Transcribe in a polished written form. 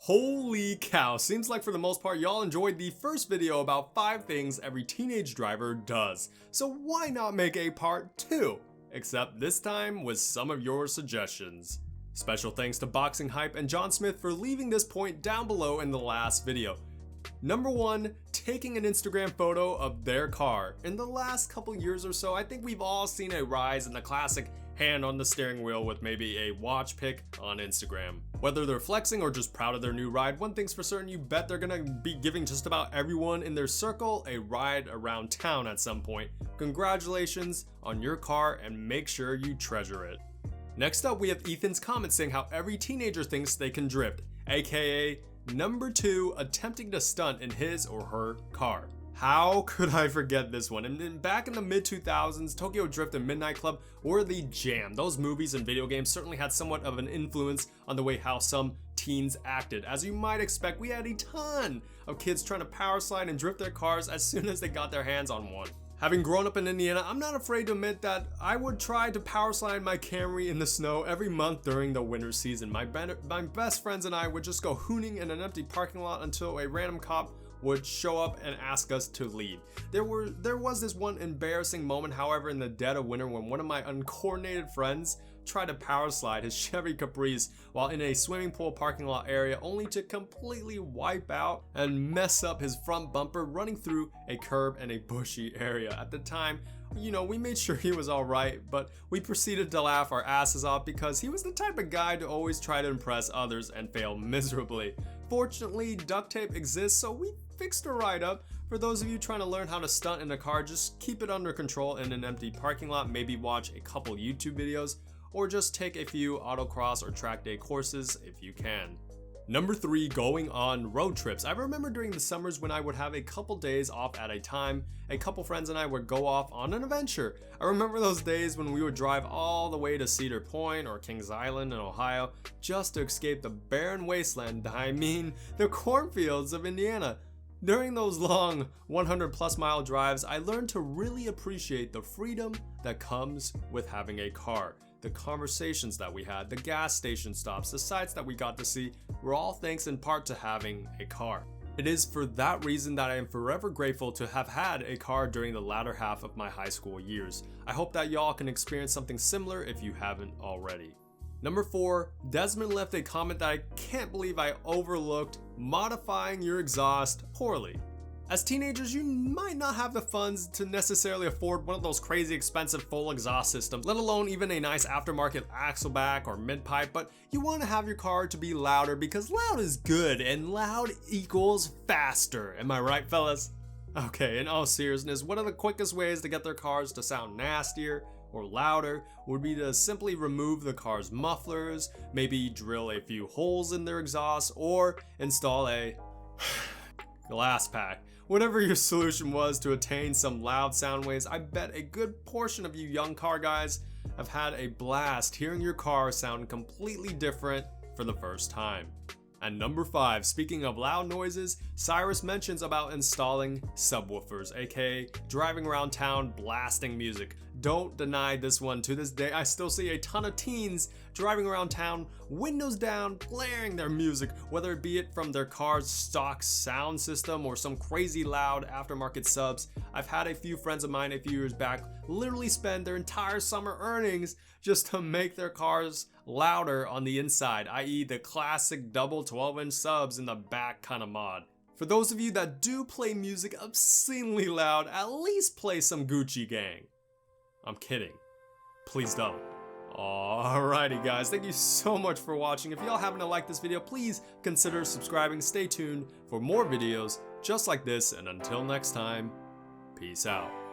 Holy cow, seems like for the most part y'all enjoyed the first video about 5 things every teenage driver does, so why not make a part 2? Except this time with some of your suggestions. Special thanks to Boxing Hype and John Smith for leaving this point down below in the last video. Number 1, taking an Instagram photo of their car. In the last couple years or so, I think we've all seen a rise in the classic hand on the steering wheel with maybe a watch pic on Instagram. Whether they're flexing or just proud of their new ride, one thing's for certain, you bet they're gonna be giving just about everyone in their circle a ride around town at some point. Congratulations on your car and make sure you treasure it. Next up, we have Ethan's comment saying how every teenager thinks they can drift, aka number 2, attempting to stunt in his or her car. How could I forget this one? And back in the mid-2000s, Tokyo Drift and Midnight Club were the jam. Those movies and video games certainly had somewhat of an influence on the way how some teens acted. As you might expect, we had a ton of kids trying to power slide and drift their cars as soon as they got their hands on one. Having grown up in Indiana, I'm not afraid to admit that I would try to power slide my Camry in the snow every month during the winter season. My best friends and I would just go hooning in an empty parking lot until a random cop would show up and ask us to leave. There was this one embarrassing moment, however, in the dead of winter when one of my uncoordinated friends tried to power slide his Chevy Caprice while in a swimming pool parking lot area, only to completely wipe out and mess up his front bumper running through a curb and a bushy area. At the time, we made sure he was alright, but we proceeded to laugh our asses off because he was the type of guy to always try to impress others and fail miserably. Fortunately, duct tape exists, so we fixed the ride up. For those of you trying to learn how to stunt in a car, just keep it under control in an empty parking lot, maybe watch a couple YouTube videos, or just take a few autocross or track day courses if you can. Number 3, going on road trips. I remember during the summers when I would have a couple days off at a time, a couple friends and I would go off on an adventure. I remember those days when we would drive all the way to Cedar Point or Kings Island in Ohio just to escape the barren wasteland, the cornfields of Indiana. During those long 100+ mile drives, I learned to really appreciate the freedom that comes with having a car. The conversations that we had, the gas station stops, the sights that we got to see were all thanks in part to having a car. It is for that reason that I am forever grateful to have had a car during the latter half of my high school years. I hope that y'all can experience something similar if you haven't already. Number 4, Desmond left a comment that I can't believe I overlooked: modifying your exhaust poorly. As teenagers, you might not have the funds to necessarily afford one of those crazy expensive full exhaust systems, let alone even a nice aftermarket axleback or mid-pipe, but you want to have your car to be louder because loud is good and loud equals faster. Am I right, fellas? Okay, in all seriousness, one of the quickest ways to get their cars to sound nastier or louder would be to simply remove the car's mufflers, maybe drill a few holes in their exhaust, or install a glass pack. Whatever your solution was to attain some loud sound waves, I bet a good portion of you young car guys have had a blast hearing your car sound completely different for the first time. And number 5, speaking of loud noises, Cyrus mentions about installing subwoofers, aka driving around town blasting music. Don't deny this one. To this day, I still see a ton of teens driving around town, windows down, blaring their music, whether it be it from their car's stock sound system or some crazy loud aftermarket subs. I've had a few friends of mine a few years back literally spend their entire summer earnings just to make their cars louder on the inside, i.e. the classic double 12-inch subs in the back kind of mod. For those of you that do play music obscenely loud, at least play some Gucci Gang. I'm kidding. Please don't. Alrighty guys, thank you so much for watching. If y'all happen to like this video, please consider subscribing. Stay tuned for more videos just like this, and until next time, peace out.